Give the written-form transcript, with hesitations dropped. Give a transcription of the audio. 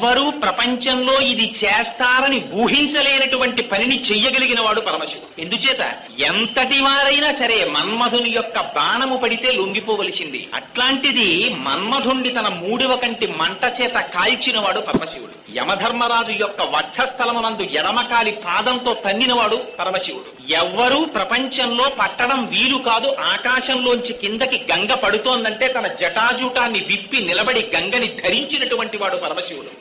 ఎవ్వరూ ప్రపంచంలో ఇది చేస్తారని ఊహించలేనటువంటి పనిని చెయ్యగలిగిన వాడు పరమశివుడు. ఎందుచేత ఎంతటి వారైనా సరే మన్మధుని యొక్క బాణము పడితే లొంగిపోవలసింది. అట్లాంటిది మన్మధుణ్ణి తన మూడవ కంటి మంట చేత కాల్చినవాడు పరమశివుడు. యమధర్మరాజు యొక్క వక్షస్థలమునందు ఎడమకాలి పాదంతో తన్నినవాడు పరమశివుడు. ఎవ్వరూ ప్రపంచంలో పట్టడం వీలు కాదు. ఆకాశంలోంచి కిందకి గంగ పడుతోందంటే తన జటాజూటాన్ని విప్పి నిలబడి గంగని ధరించినటువంటి వాడు పరమశివుడు.